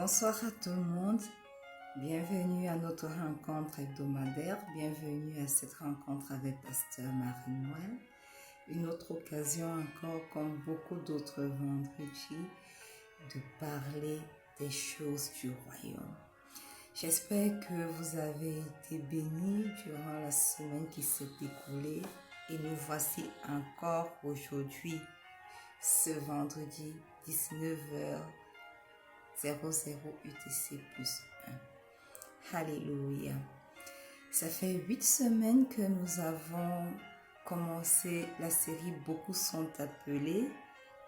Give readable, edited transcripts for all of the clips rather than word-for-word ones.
Bonsoir à tout le monde, bienvenue à notre rencontre hebdomadaire, bienvenue à cette rencontre avec Pasteur Marie-Noël. Une autre occasion encore, comme beaucoup d'autres vendredis, de parler des choses du royaume. J'espère que vous avez été bénis durant la semaine qui s'est écoulée et nous voici encore aujourd'hui, ce vendredi 19h00 UTC plus 1. Alléluia. Ça fait 8 semaines que nous avons commencé la série Beaucoup sont appelés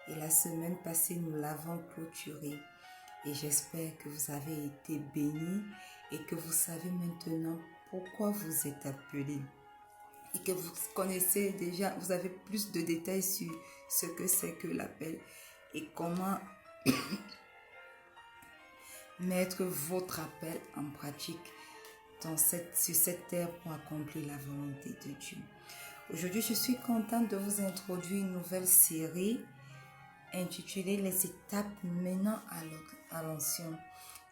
et la semaine passée nous l'avons clôturée. Et j'espère que vous avez été bénis et que vous savez maintenant pourquoi vous êtes appelés. Et que vous connaissez déjà, vous avez plus de détails sur ce que c'est que l'appel et comment mettre votre appel en pratique sur cette terre pour accomplir la volonté de Dieu. Aujourd'hui, je suis contente de vous introduire une nouvelle série intitulée Les étapes menant à l'onction.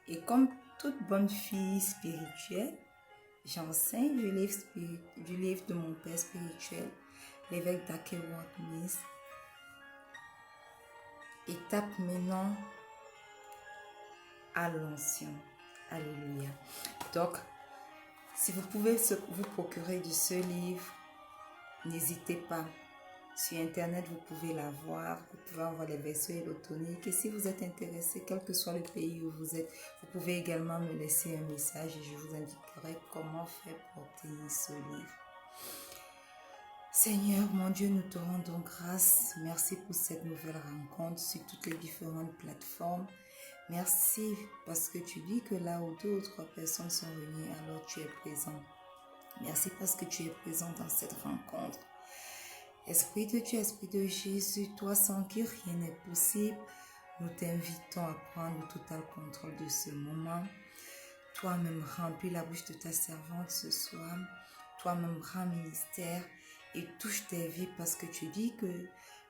Et comme toute bonne fille spirituelle, j'enseigne du livre de mon père spirituel, l'évêque d'Akewat Mills. Étapes menant à l'onction. Alléluia. Donc, si vous pouvez vous procurer de ce livre, n'hésitez pas. Sur Internet, vous pouvez la voir. Vous pouvez avoir les versions élotoniques. Et si vous êtes intéressé, quel que soit le pays où vous êtes, vous pouvez également me laisser un message et je vous indiquerai comment faire pour obtenir ce livre. Seigneur, mon Dieu, nous te rendons grâce. Merci pour cette nouvelle rencontre sur toutes les différentes plateformes. Merci parce que tu dis que là où 2 ou 3 personnes sont réunies, alors tu es présent. Merci parce que tu es présent dans cette rencontre. Esprit de Dieu, Esprit de Jésus, toi sans qui rien n'est possible, nous t'invitons à prendre le total contrôle de ce moment. Toi-même remplis la bouche de ta servante ce soir. Toi-même rends ministère et touche tes vies parce que tu dis que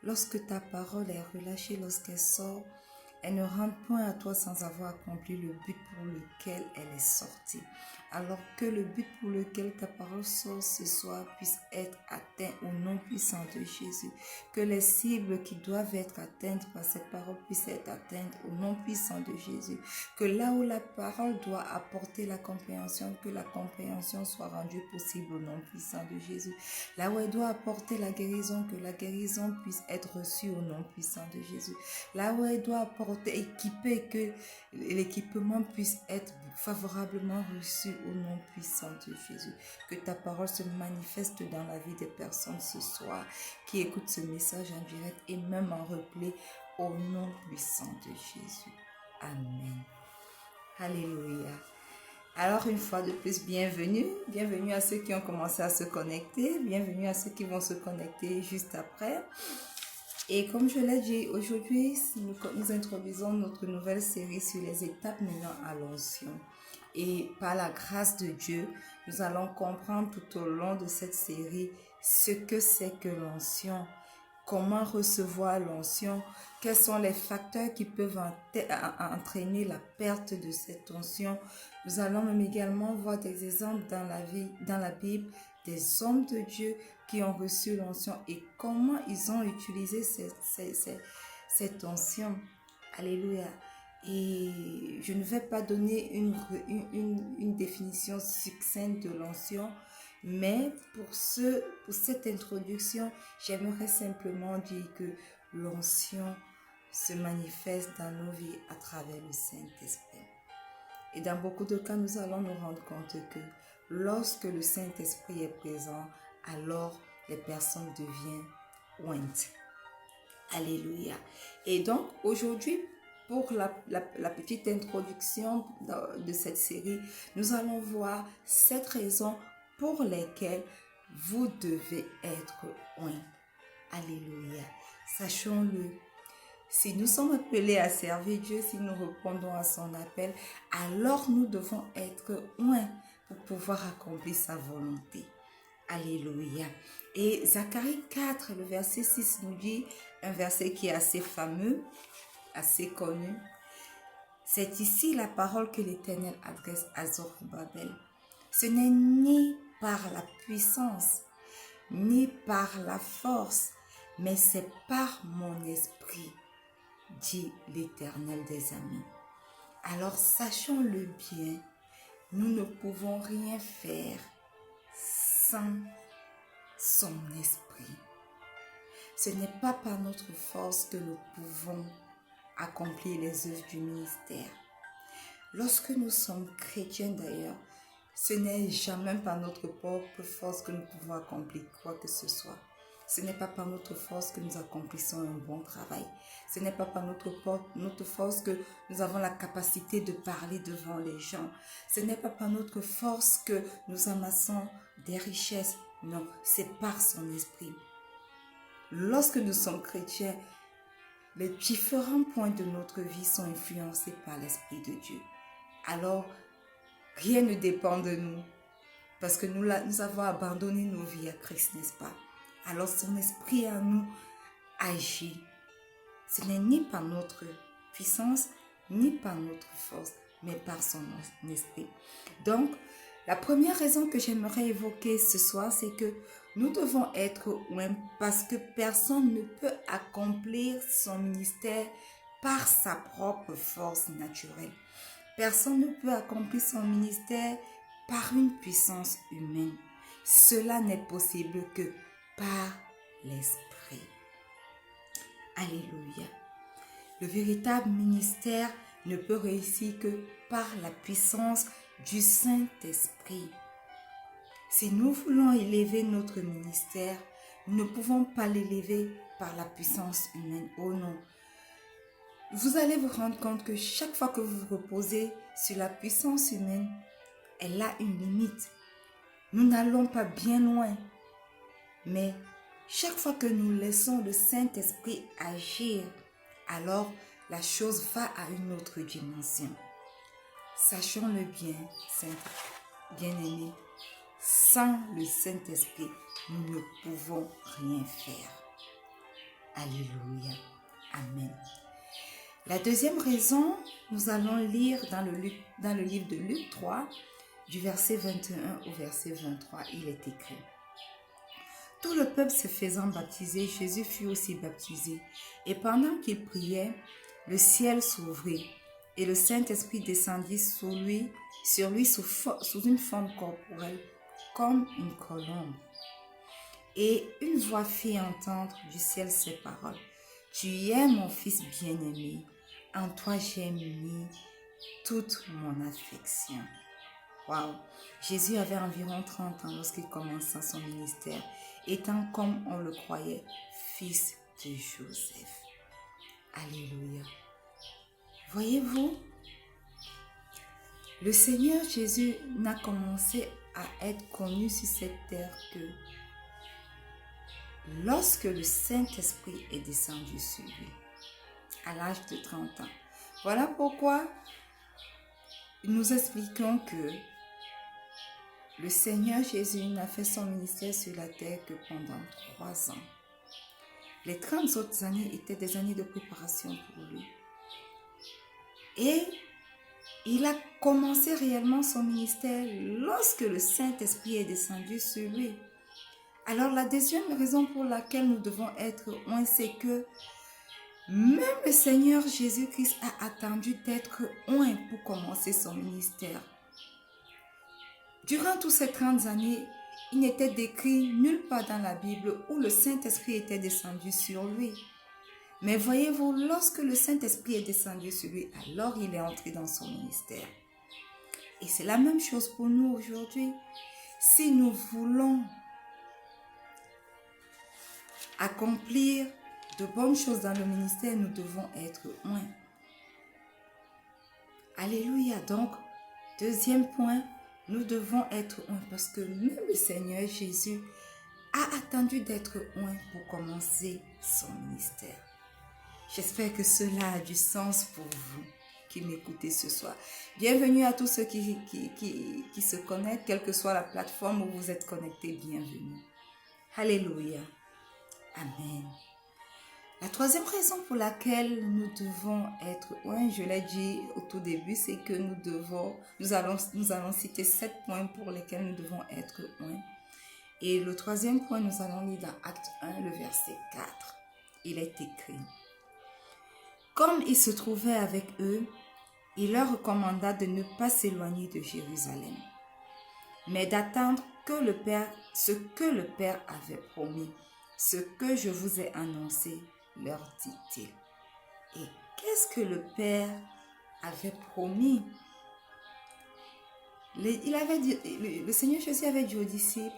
lorsque ta parole est relâchée, lorsqu'elle sort, elle ne rentre point à toi sans avoir accompli le but pour lequel elle est sortie. Alors que le but pour lequel ta parole sort ce soir puisse être atteint au nom puissant de Jésus. Que les cibles qui doivent être atteintes par cette parole puissent être atteintes au nom puissant de Jésus. Que là où la parole doit apporter la compréhension, que la compréhension soit rendue possible au nom puissant de Jésus. Là où elle doit apporter la guérison, que la guérison puisse être reçue au nom puissant de Jésus. Là où elle doit apporter, équiper, que l'équipement puisse être favorablement reçu au nom puissant de Jésus. Que ta parole se manifeste dans la vie des personnes ce soir qui écoutent ce message en direct et même en replay au nom puissant de Jésus. Amen. Alléluia. Alors une fois de plus, bienvenue. Bienvenue à ceux qui ont commencé à se connecter. Bienvenue à ceux qui vont se connecter juste après. Et comme je l'ai dit, aujourd'hui, nous introduisons notre nouvelle série sur les étapes menant à l'onction. Et par la grâce de Dieu, nous allons comprendre tout au long de cette série ce que c'est que l'onction, comment recevoir l'onction, quels sont les facteurs qui peuvent entraîner la perte de cette onction. Nous allons même également voir des exemples dans la Bible, des hommes de Dieu qui ont reçu l'onction et comment ils ont utilisé cette onction. Alléluia. Et je ne vais pas donner une définition succincte de l'onction, mais pour cette introduction, j'aimerais simplement dire que l'onction se manifeste dans nos vies à travers le Saint-Esprit. Et dans beaucoup de cas, nous allons nous rendre compte que lorsque le Saint-Esprit est présent, alors les personnes deviennent ointes. Alléluia. Et donc, aujourd'hui, pour la petite introduction de cette série, nous allons voir 7 raisons pour lesquelles vous devez être oints. Alléluia. Sachons-le. Si nous sommes appelés à servir Dieu, si nous répondons à son appel, alors nous devons être oints pour pouvoir accomplir sa volonté. Alléluia. Et Zacharie 4, le verset 6 nous dit, un verset qui est assez fameux, assez connu. C'est ici la parole que l'Éternel adresse à Zorobabel. Ce n'est ni par la puissance, ni par la force, mais c'est par mon esprit, dit l'Éternel des armées. Alors sachons-le bien, nous ne pouvons rien faire sans son esprit. Ce n'est pas par notre force que nous pouvons accomplir les œuvres du ministère. Lorsque nous sommes chrétiens d'ailleurs, ce n'est jamais par notre propre force que nous pouvons accomplir quoi que ce soit. Ce n'est pas par notre force que nous accomplissons un bon travail. Ce n'est pas par notre force que nous avons la capacité de parler devant les gens. Ce n'est pas par notre force que nous amassons des richesses. Non, c'est par son esprit. Lorsque nous sommes chrétiens, les différents points de notre vie sont influencés par l'Esprit de Dieu. Alors, rien ne dépend de nous parce que nous avons abandonné nos vies à Christ, n'est-ce pas? Alors, son esprit à nous agit. Ce n'est ni par notre puissance, ni par notre force, mais par son esprit. Donc, la première raison que j'aimerais évoquer ce soir, c'est que nous devons être oints parce que personne ne peut accomplir son ministère par sa propre force naturelle. Personne ne peut accomplir son ministère par une puissance humaine. Cela n'est possible que par l'Esprit. Alléluia. Le véritable ministère ne peut réussir que par la puissance du Saint-Esprit. Si nous voulons élever notre ministère, nous ne pouvons pas l'élever par la puissance humaine. Oh non. Vous allez vous rendre compte que chaque fois que vous vous reposez sur la puissance humaine, elle a une limite. Nous n'allons pas bien loin. Mais chaque fois que nous laissons le Saint-Esprit agir, alors la chose va à une autre dimension. Sachons-le bien, bien-aimés, sans le Saint-Esprit, nous ne pouvons rien faire. Alléluia. Amen. La deuxième raison, nous allons lire dans le livre de Luc 3, du verset 21 au verset 23, il est écrit. Tout le peuple se faisant baptiser, Jésus fut aussi baptisé. Et pendant qu'il priait, le ciel s'ouvrit et le Saint-Esprit descendit sur lui sous une forme corporelle, comme une colombe. Et une voix fit entendre du ciel ces paroles. Tu es mon fils bien-aimé, en toi j'ai mis toute mon affection. Waouh! Jésus avait environ 30 ans lorsqu'il commença son ministère, étant comme on le croyait, fils de Joseph. Alléluia. Voyez-vous, le Seigneur Jésus n'a commencé à être connu sur cette terre que lorsque le Saint-Esprit est descendu sur lui, à l'âge de 30 ans. Voilà pourquoi nous expliquons que le Seigneur Jésus n'a fait son ministère sur la terre que pendant 3 ans. Les 30 autres années étaient des années de préparation pour lui. Et il a commencé réellement son ministère lorsque le Saint-Esprit est descendu sur lui. Alors la deuxième raison pour laquelle nous devons être oints, c'est que même le Seigneur Jésus-Christ a attendu d'être oint pour commencer son ministère. Durant toutes ces 30 années, il n'était décrit nulle part dans la Bible où le Saint-Esprit était descendu sur lui. Mais voyez-vous, lorsque le Saint-Esprit est descendu sur lui, alors il est entré dans son ministère. Et c'est la même chose pour nous aujourd'hui. Si nous voulons accomplir de bonnes choses dans le ministère, nous devons être oints. Alléluia. Donc, deuxième point, nous devons être oints parce que même le Seigneur Jésus a attendu d'être oint pour commencer son ministère. J'espère que cela a du sens pour vous qui m'écoutez ce soir. Bienvenue à tous ceux qui se connectent, quelle que soit la plateforme où vous êtes connectés, bienvenue. Alléluia. Amen. La troisième raison pour laquelle nous devons être oints, je l'ai dit au tout début, c'est que nous allons citer 7 points pour lesquels nous devons être oints. Et le troisième point, nous allons lire dans Acte 1, le verset 4. Il est écrit: comme il se trouvait avec eux, il leur recommanda de ne pas s'éloigner de Jérusalem, mais d'attendre ce que le Père avait promis, ce que je vous ai annoncé, leur dit-il. Et qu'est-ce que le Père avait promis? Le Seigneur Jésus avait dit aux disciples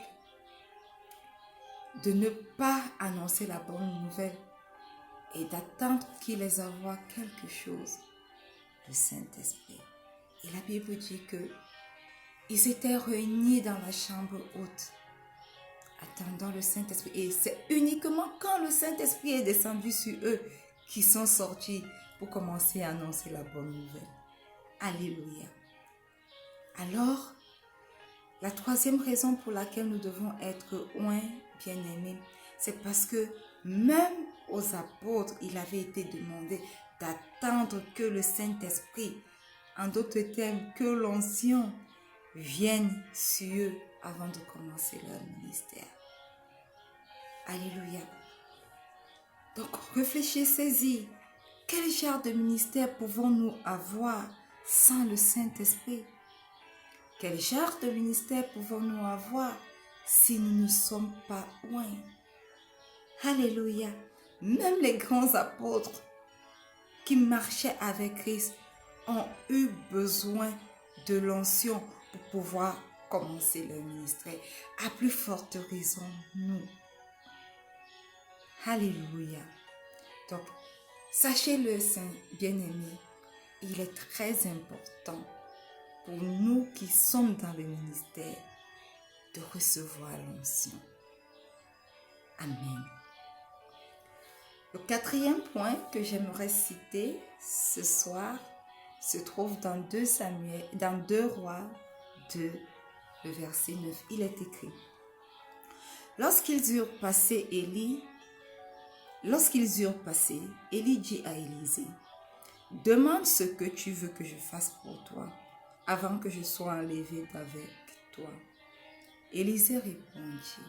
de ne pas annoncer la bonne nouvelle et d'attendre qu'il les envoie quelque chose, le Saint-Esprit. Et la Bible dit que ils étaient réunis dans la chambre haute, attendant le Saint-Esprit. Et c'est uniquement quand le Saint-Esprit est descendu sur eux qu'ils sont sortis pour commencer à annoncer la bonne nouvelle. Alléluia. Alors, la troisième raison pour laquelle nous devons être oints, bien-aimés, c'est parce que même aux apôtres, il avait été demandé d'attendre que le Saint-Esprit, en d'autres termes, que l'onction vienne sur eux avant de commencer leur ministère. Alléluia. Donc, réfléchissez-y. Quel genre de ministère pouvons-nous avoir sans le Saint-Esprit? Quel genre de ministère pouvons-nous avoir si nous ne sommes pas oints? Alléluia. Même les grands apôtres qui marchaient avec Christ ont eu besoin de l'onction pour pouvoir commencer leur ministère. À plus forte raison, nous. Alléluia. Donc, sachez-le, bien-aimés, il est très important pour nous qui sommes dans le ministère de recevoir l'onction. Amen. Le quatrième point que j'aimerais citer ce soir se trouve dans 2 Rois 2, le verset 9. Il est écrit: Lorsqu'ils eurent passé, Élie dit à Élisée: demande ce que tu veux que je fasse pour toi, avant que je sois enlevé d'avec toi. Élisée répondit: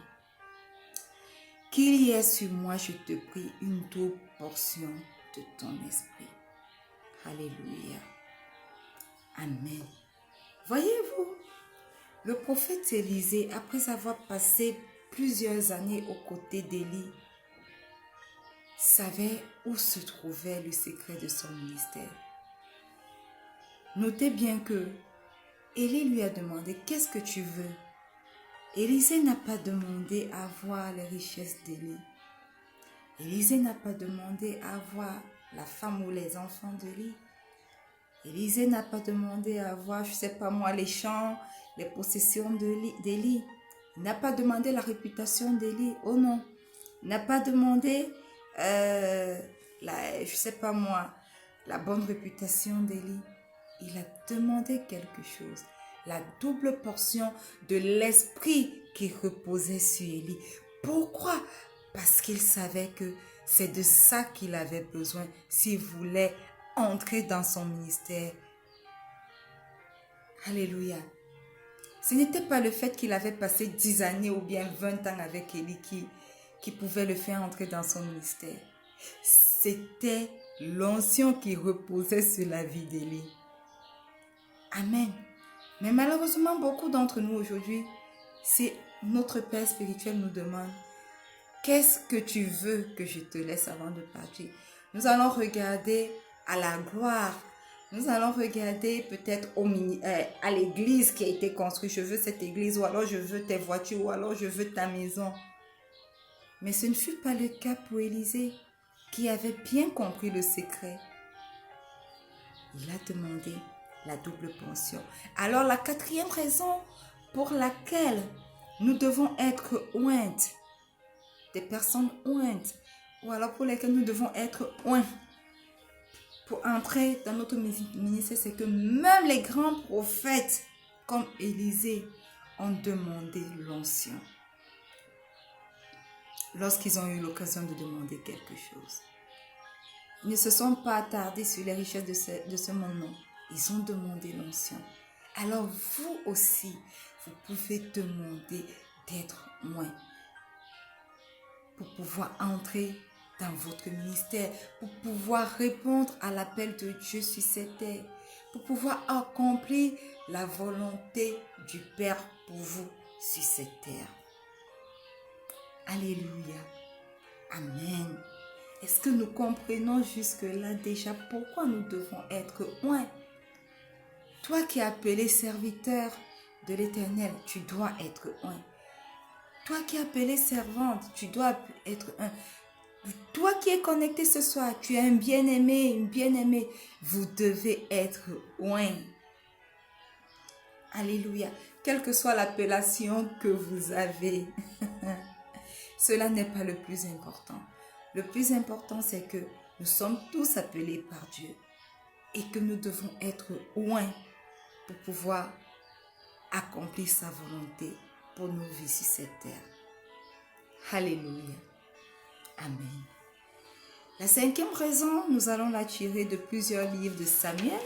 qu'il y ait sur moi, je te prie, une double portion de ton esprit. Alléluia. Amen. Voyez-vous, le prophète Élisée, après avoir passé plusieurs années aux côtés d'Élie, savait où se trouvait le secret de son ministère. Notez bien que Élie lui a demandé: qu'est-ce que tu veux? Élisée n'a pas demandé à voir les richesses d'Élie. Élisée n'a pas demandé à voir la femme ou les enfants d'Élie. Élisée n'a pas demandé à voir, je ne sais pas moi, les champs, les possessions d'Élie. Il n'a pas demandé la réputation d'Élie. Oh non. Il n'a pas demandé, je ne sais pas moi, la bonne réputation d'Élie. Il a demandé quelque chose: la double portion de l'esprit qui reposait sur Élie. Pourquoi? Parce qu'il savait que c'est de ça qu'il avait besoin s'il voulait entrer dans son ministère. Alléluia. Ce n'était pas le fait qu'il avait passé 10 années ou bien 20 ans avec Élie qui pouvait le faire entrer dans son ministère. C'était l'onction qui reposait sur la vie d'Élie. Amen. Mais malheureusement, beaucoup d'entre nous aujourd'hui, si notre Père spirituel nous demande: qu'est-ce que tu veux que je te laisse avant de partir? Nous allons regarder à la gloire. Nous allons regarder peut-être à l'église qui a été construite. Je veux cette église, ou alors je veux tes voitures, ou alors je veux ta maison. Mais ce ne fut pas le cas pour Élisée, qui avait bien compris le secret. Il a demandé la double portion. Alors la quatrième raison pour laquelle nous devons être ointes, des personnes ointes, ou alors pour lesquelles nous devons être oints pour entrer dans notre ministère, c'est que même les grands prophètes comme Élisée ont demandé l'onction lorsqu'ils ont eu l'occasion de demander quelque chose. Ils ne se sont pas attardés sur les richesses de ce monde, non. Ils ont demandé l'onction. Alors vous aussi, vous pouvez demander d'être moins pour pouvoir entrer dans votre ministère, pour pouvoir répondre à l'appel de Dieu sur cette terre, pour pouvoir accomplir la volonté du Père pour vous sur cette terre. Alléluia. Amen. Est-ce que nous comprenons jusque-là déjà pourquoi nous devons être un? Toi qui es appelé serviteur de l'Éternel, tu dois être un. Toi qui es appelé servante, tu dois être un. Toi qui es connecté ce soir, tu es un bien-aimé, une bien-aimée. Vous devez être un. Alléluia. Quelle que soit l'appellation que vous avez, cela n'est pas le plus important. Le plus important, c'est que nous sommes tous appelés par Dieu et que nous devons être un pour pouvoir accomplir sa volonté pour nos vies sur cette terre. Alléluia. Amen. La cinquième raison, nous allons la tirer de plusieurs livres de Samuel.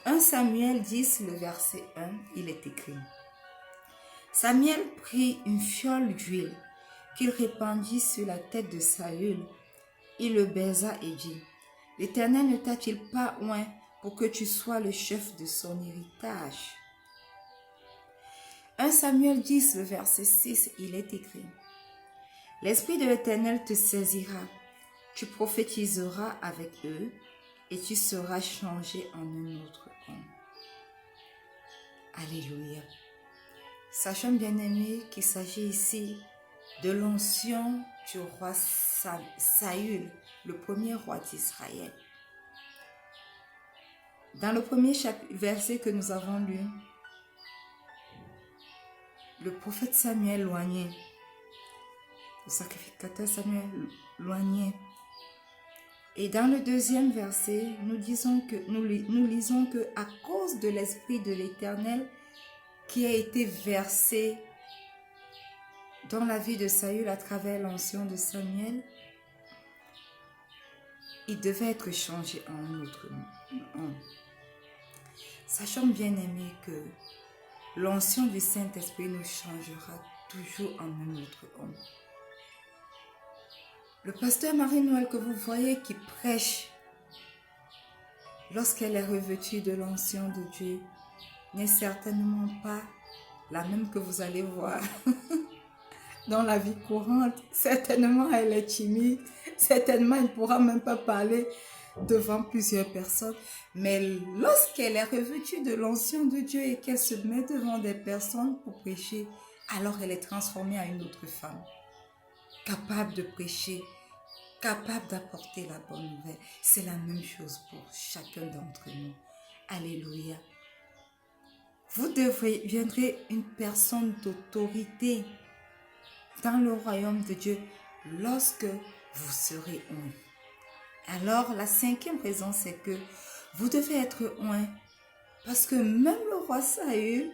1 Samuel 10, le verset 1, il est écrit: Samuel prit une fiole d'huile qu'il répandit sur la tête de Saül. Il le baisa et dit: L'Éternel ne t'a-t-il pas oint pour que tu sois le chef de son héritage? 1 Samuel 10, le verset 6, il est écrit: L'Esprit de l'Éternel te saisira, tu prophétiseras avec eux et tu seras changé en un autre homme. Alléluia. Sachons bien aimés qu'il s'agit ici de l'onction du roi Saül, le premier roi d'Israël. Dans le premier verset que nous avons lu, le prophète Samuel loignait, le sacrificateur Samuel loignait. Et dans le deuxième verset, nous lisons que à cause de l'Esprit de l'Éternel qui a été versé dans la vie de Saül à travers l'onction de Samuel, il devait être changé en un autre homme. Sachons bien aimés que l'onction du Saint-Esprit nous changera toujours en un autre homme. Le pasteur Marie-Noël que vous voyez qui prêche lorsqu'elle est revêtue de l'onction de Dieu n'est certainement pas la même que vous allez voir dans la vie courante. Certainement, elle est timide. Certainement, elle ne pourra même pas parler devant plusieurs personnes. Mais lorsqu'elle est revêtue de l'onction de Dieu et qu'elle se met devant des personnes pour prêcher, alors elle est transformée en une autre femme, capable de prêcher, capable d'apporter la bonne nouvelle. C'est la même chose pour chacun d'entre nous. Alléluia. Vous deviendrez une personne d'autorité dans le royaume de Dieu lorsque vous serez un. Alors, la cinquième raison, c'est que vous devez être un parce que même le roi Saül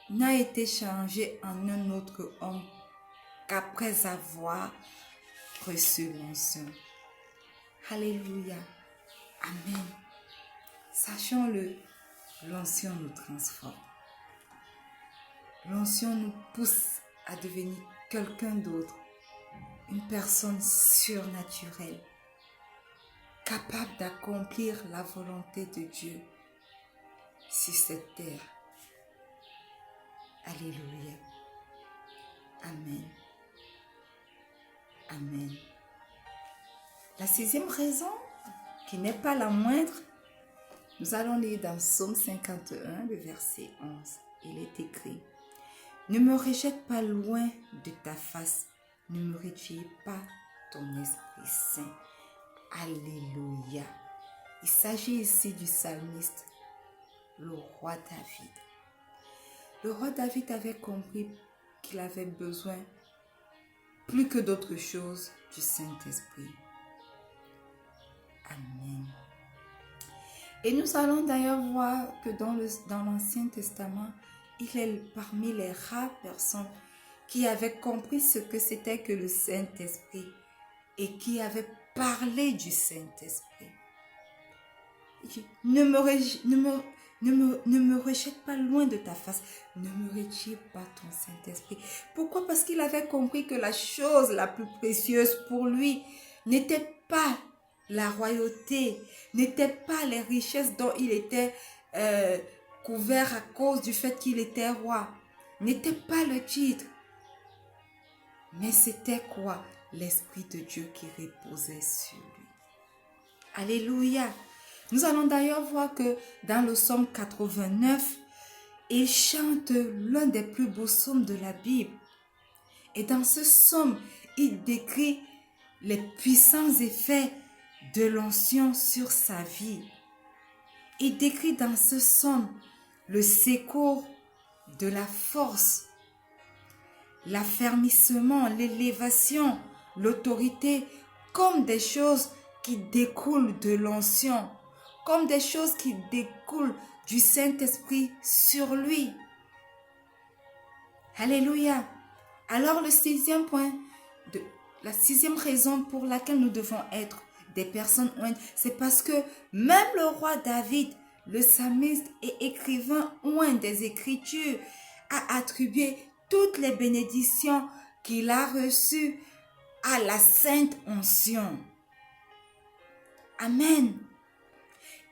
n'a été changé en un autre homme qu'après avoir reçu l'onction. Alléluia. Amen. Sachons-le, l'onction nous transforme. L'onction nous pousse à devenir quelqu'un d'autre, une personne surnaturelle, capable d'accomplir la volonté de Dieu sur cette terre. Alléluia. Amen. Amen. La sixième raison, qui n'est pas la moindre, nous allons lire dans Psaume 51, le verset 11. Il est écrit: Ne me rejette pas loin de ta face, ne me retire pas ton Esprit Saint. Alléluia. Il s'agit ici du psalmiste, le roi David. Le roi David avait compris qu'il avait besoin, plus que d'autre chose, du Saint-Esprit. Amen. Et nous allons d'ailleurs voir que dans l'Ancien Testament, il est parmi les rares personnes qui avaient compris ce que c'était que le Saint-Esprit et qui avait parlé du Saint-Esprit. Il dit, ne me rejette pas loin de ta face. Ne me retire pas ton Saint-Esprit. Pourquoi? Parce qu'il avait compris que la chose la plus précieuse pour lui n'était pas la royauté, n'était pas les richesses dont il était couvert à cause du fait qu'il était roi, n'était pas le titre. Mais c'était quoi? L'Esprit de Dieu qui reposait sur lui. Alléluia. Nous allons d'ailleurs voir que dans le psaume 89, il chante l'un des plus beaux psaumes de la Bible. Et dans ce psaume, il décrit les puissants effets de l'onction sur sa vie. Il décrit dans ce psaume le secours de la force, l'affermissement, l'élévation, l'autorité, comme des choses qui découlent de l'onction, comme des choses qui découlent du Saint-Esprit sur lui. Alléluia. Alors le sixième point, la sixième raison pour laquelle nous devons être des personnes ointes, c'est parce que même le roi David, le psalmiste et écrivain oint des Écritures, a attribué toutes les bénédictions qu'il a reçues à la sainte onction. Amen.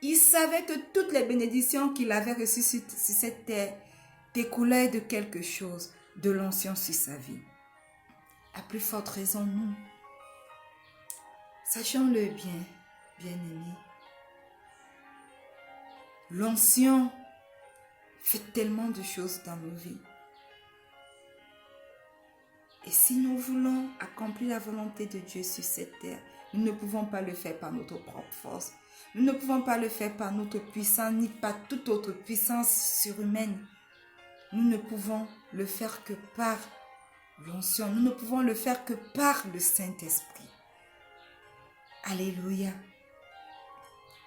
Il savait que toutes les bénédictions qu'il avait reçues sur cette terre découlaient de quelque chose, de l'onction sur sa vie. À plus forte raison, nous. Sachons-le bien, bien-aimés. L'onction fait tellement de choses dans nos vies. Et si nous voulons accomplir la volonté de Dieu sur cette terre, nous ne pouvons pas le faire par notre propre force. Nous ne pouvons pas le faire par notre puissance, ni par toute autre puissance surhumaine. Nous ne pouvons le faire que par l'onction. Nous ne pouvons le faire que par le Saint-Esprit. Alléluia.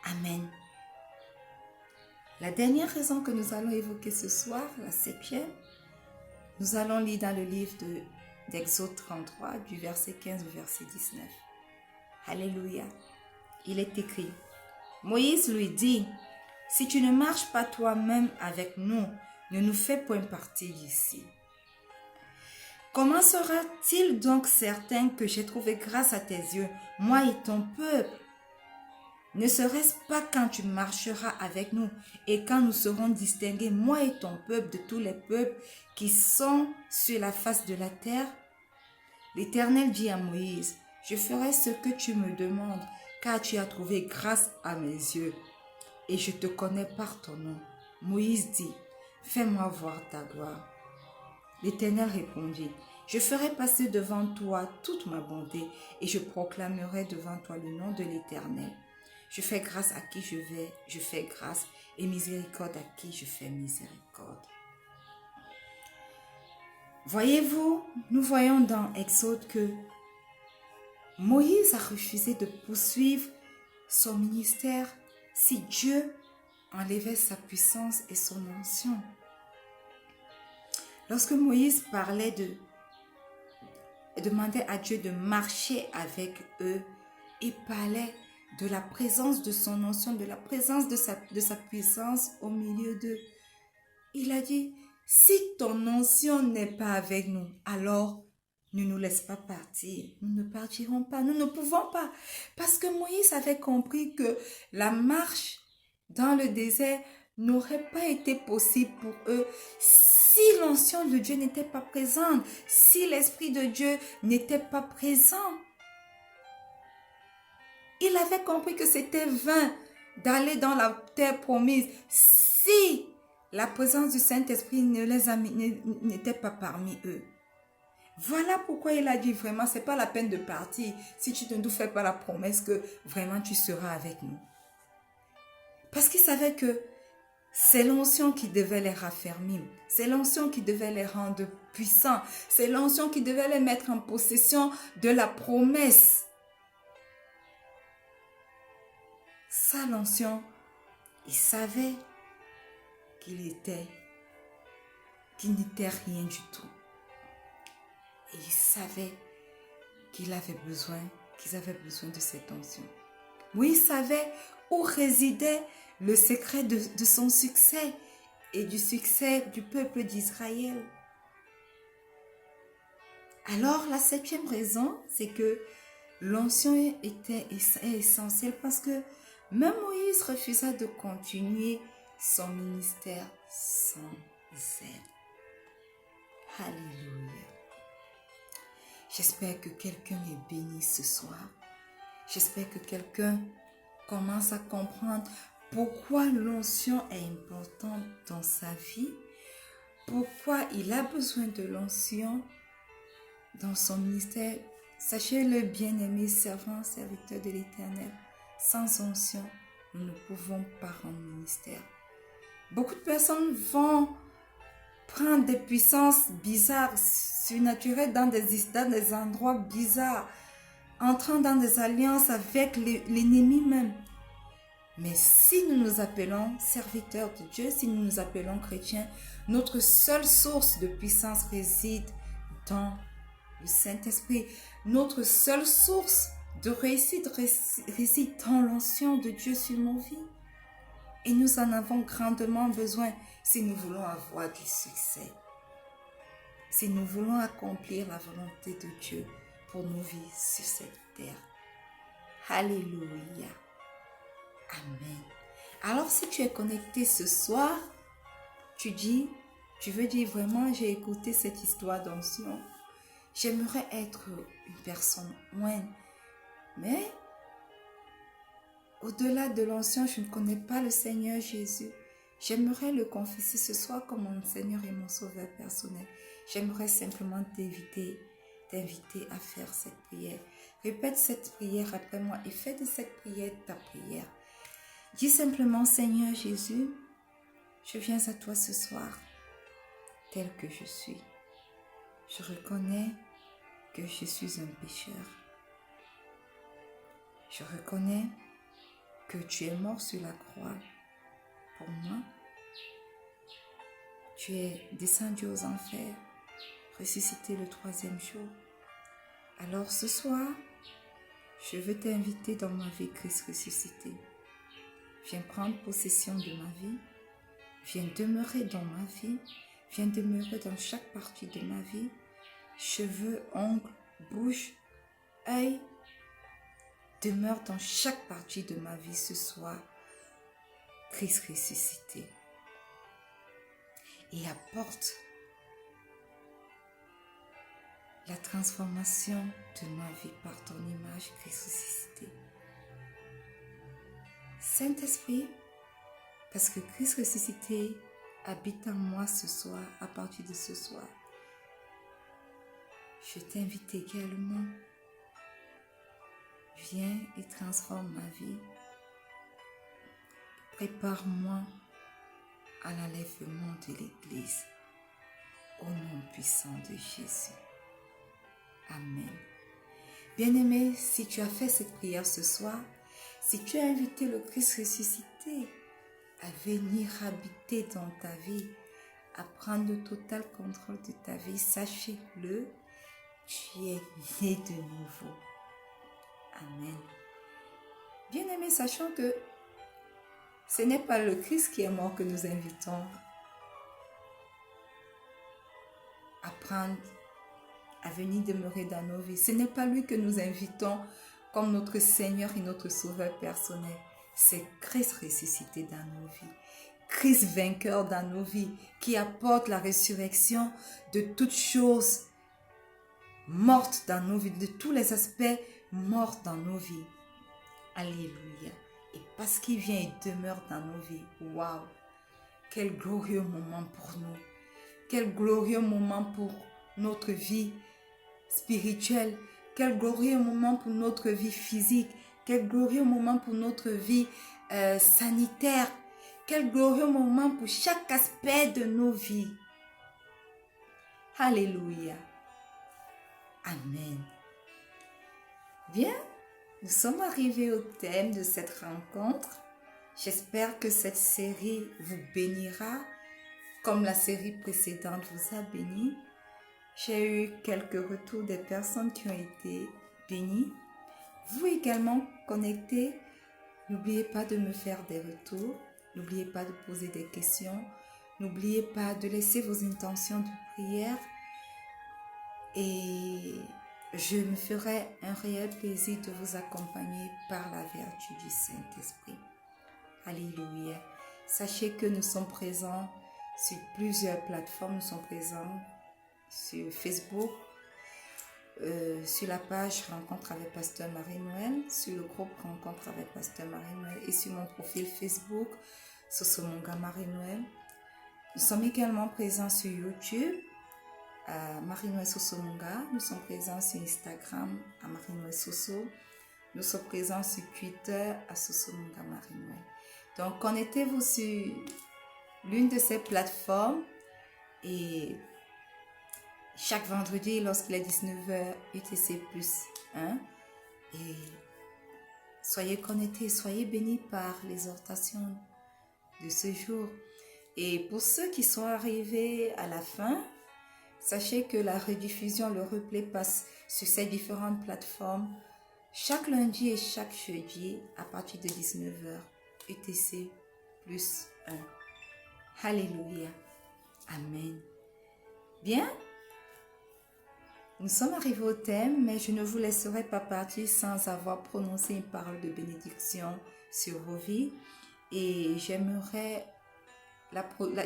Amen. La dernière raison que nous allons évoquer ce soir, la septième, nous allons lire dans le livre d'Exode 33, du verset 15 au verset 19. Alléluia. Il est écrit, Moïse lui dit, « Si tu ne marches pas toi-même avec nous, ne nous fais point partie d'ici. Comment sera-t-il donc certain que j'ai trouvé grâce à tes yeux, moi et ton peuple? Ne serait-ce pas quand tu marcheras avec nous et quand nous serons distingués, moi et ton peuple, de tous les peuples qui sont sur la face de la terre? » L'Éternel dit à Moïse, « Je ferai ce que tu me demandes, car tu as trouvé grâce à mes yeux, et je te connais par ton nom. » Moïse dit, « Fais-moi voir ta gloire. » L'Éternel répondit, « Je ferai passer devant toi toute ma bonté, et je proclamerai devant toi le nom de l'Éternel. Je fais grâce à qui je fais grâce, et miséricorde à qui je fais miséricorde. » Voyez-vous, nous voyons dans Exode que Moïse a refusé de poursuivre son ministère si Dieu enlevait sa puissance et son onction. Lorsque Moïse demandait à Dieu de marcher avec eux, il parlait de la présence de son onction, de la présence de sa puissance au milieu d'eux. Il a dit, si ton onction n'est pas avec nous, alors ne nous laisse pas partir. Nous ne partirons pas, nous ne pouvons pas. Parce que Moïse avait compris que la marche dans le désert n'aurait pas été possible pour eux si l'onction de Dieu n'était pas présente, si l'Esprit de Dieu n'était pas présent. Il avait compris que c'était vain d'aller dans la terre promise si la présence du Saint-Esprit n'était pas parmi eux. Voilà pourquoi il a dit vraiment, c'est pas la peine de partir si tu ne nous fais pas la promesse que vraiment tu seras avec nous. Parce qu'il savait que c'est l'onction qui devait les raffermir, c'est l'onction qui devait les rendre puissants, c'est l'onction qui devait les mettre en possession de la promesse. Ça, l'onction, il savait qu'il n'était rien du tout. Et il savait qu'il avait besoin qu'ils avaient besoin de cette onction. Moïse savait où résidait le secret de son succès et du succès du peuple d'Israël. Alors, la 7e raison, c'est que l'onction est essentielle parce que même Moïse refusa de continuer son ministère sans zèle. Alléluia. J'espère que quelqu'un est béni ce soir. J'espère que quelqu'un commence à comprendre pourquoi l'onction est importante dans sa vie, pourquoi il a besoin de l'onction dans son ministère. Sachez-le, bien-aimés servants, serviteurs de l'Éternel, sans onction, nous ne pouvons pas rendre ministère. Beaucoup de personnes vont prendre des puissances bizarres, surnaturelles dans des endroits bizarres, entrant dans des alliances avec l'ennemi même. Mais si nous nous appelons serviteurs de Dieu, si nous nous appelons chrétiens, notre seule source de puissance réside dans le Saint-Esprit. Notre seule source de réussite réside dans l'onction de Dieu sur nos vies. Et nous en avons grandement besoin si nous voulons avoir du succès. Si nous voulons accomplir la volonté de Dieu pour nos vies sur cette terre. Alléluia. Amen. Alors si tu es connecté ce soir, tu veux dire vraiment, j'ai écouté cette histoire d'onction. J'aimerais être une personne moindre. Mais au-delà de l'onction, je ne connais pas le Seigneur Jésus. J'aimerais le confesser ce soir comme mon Seigneur et mon Sauveur personnel. J'aimerais simplement t'inviter à faire cette prière. Répète cette prière après moi et fais de cette prière ta prière. Dis simplement, Seigneur Jésus, je viens à toi ce soir, tel que je suis. Je reconnais que je suis un pécheur. Je reconnais que tu es mort sur la croix pour moi. Tu es descendu aux enfers, ressuscité le 3e jour. Alors ce soir, je veux t'inviter dans ma vie, Christ ressuscité. Viens prendre possession de ma vie. Viens demeurer dans ma vie. Viens demeurer dans chaque partie de ma vie. Cheveux, ongles, bouche, œil. Demeure dans chaque partie de ma vie ce soir. Christ ressuscité. Et apporte la transformation de ma vie par ton image, Christ ressuscité. Saint-Esprit, parce que Christ ressuscité habite en moi ce soir, à partir de ce soir, je t'invite également, viens et transforme ma vie. Prépare-moi à l'enlèvement de l'Église, au nom puissant de Jésus. Amen. Bien-aimé, si tu as fait cette prière ce soir, si tu as invité le Christ ressuscité à venir habiter dans ta vie, à prendre le total contrôle de ta vie, sachez-le, tu es né de nouveau. Amen. Bien-aimé, sachant que ce n'est pas le Christ qui est mort que nous invitons à venir demeurer dans nos vies. Ce n'est pas lui que nous invitons comme notre Seigneur et notre Sauveur personnel. C'est Christ ressuscité dans nos vies. Christ vainqueur dans nos vies, qui apporte la résurrection de toutes choses mortes dans nos vies, de tous les aspects morts dans nos vies. Alléluia. Et parce qu'il vient et demeure dans nos vies, waouh, quel glorieux moment pour nous. Quel glorieux moment pour notre vie spirituelle. Quel glorieux moment pour notre vie physique. Quel glorieux moment pour notre vie sanitaire. Quel glorieux moment pour chaque aspect de nos vies. Alléluia. Amen. Bien, nous sommes arrivés au thème de cette rencontre. J'espère que cette série vous bénira comme la série précédente vous a béni. J'ai eu quelques retours des personnes qui ont été bénies. Vous également connectez. N'oubliez pas de me faire des retours. N'oubliez pas de poser des questions. N'oubliez pas de laisser vos intentions de prière. Et je me ferai un réel plaisir de vous accompagner par la vertu du Saint-Esprit. Alléluia. Sachez que nous sommes présents sur plusieurs plateformes. Nous sommes présents sur Facebook, sur la page Rencontre avec Pasteur Marie-Noël, sur le groupe Rencontre avec Pasteur Marie-Noël et sur mon profil Facebook, Sosomunga Marie-Noël. Nous sommes également présents sur YouTube, à Marie-Noël Sosomunga. Nous sommes présents sur Instagram, à Marie-Noël Soso. Nous sommes présents sur Twitter, à Sosomunga Marie-Noël. Donc, connectez-vous sur l'une de ces plateformes et chaque vendredi, lorsqu'il est 19h, UTC plus 1, et soyez connectés, soyez bénis par l'exhortation de ce jour. Et pour ceux qui sont arrivés à la fin, sachez que la rediffusion, le replay passe sur ces différentes plateformes chaque lundi et chaque jeudi à partir de 19h, UTC plus 1. Alléluia. Amen. Bien. Nous sommes arrivés au thème, mais je ne vous laisserai pas partir sans avoir prononcé une parole de bénédiction sur vos vies. Et j'aimerais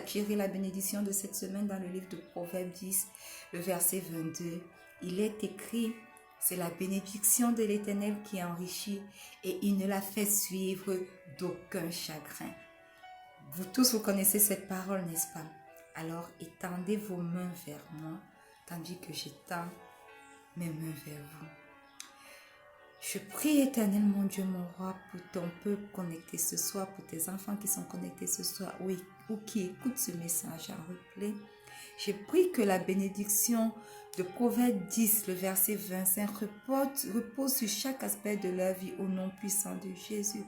tirer la bénédiction de cette semaine dans le livre de Proverbes 10, le verset 22. Il est écrit, c'est la bénédiction de l'Éternel qui enrichit et il ne la fait suivre d'aucun chagrin. Vous tous, vous connaissez cette parole, n'est-ce pas? Alors, étendez vos mains vers moi, tandis que j'étends mes mains vers vous. Je prie, Éternel, mon Dieu, mon roi, pour ton peuple connecté ce soir, pour tes enfants qui sont connectés ce soir, ou qui écoutent ce message en replay. Je prie que la bénédiction de Proverbe 10, le verset 25, repose sur chaque aspect de leur vie au nom puissant de Jésus.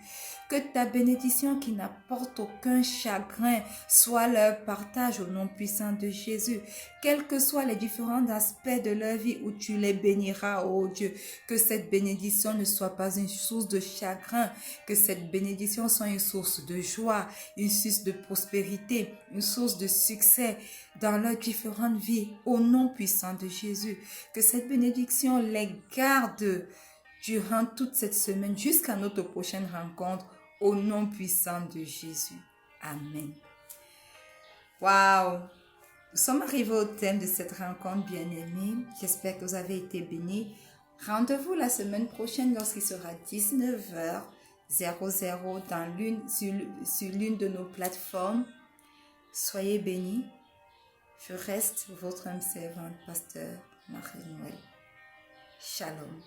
Que ta bénédiction qui n'apporte aucun chagrin soit leur partage au nom puissant de Jésus. Quels que soient les différents aspects de leur vie où tu les béniras, ô Dieu, que cette bénédiction ne soit pas une source de chagrin, que cette bénédiction soit une source de joie, une source de prospérité, une source de succès dans leurs différentes vies, au nom puissant de Jésus. Que cette bénédiction les garde durant toute cette semaine jusqu'à notre prochaine rencontre, au nom puissant de Jésus. Amen. Waouh! Nous sommes arrivés au thème de cette rencontre bien-aimée. J'espère que vous avez été bénis. Rendez-vous la semaine prochaine lorsqu'il sera 19h00 sur l'une de nos plateformes. Soyez bénis. Je reste votre âme servante, Pasteur Marie-Noël. Shalom.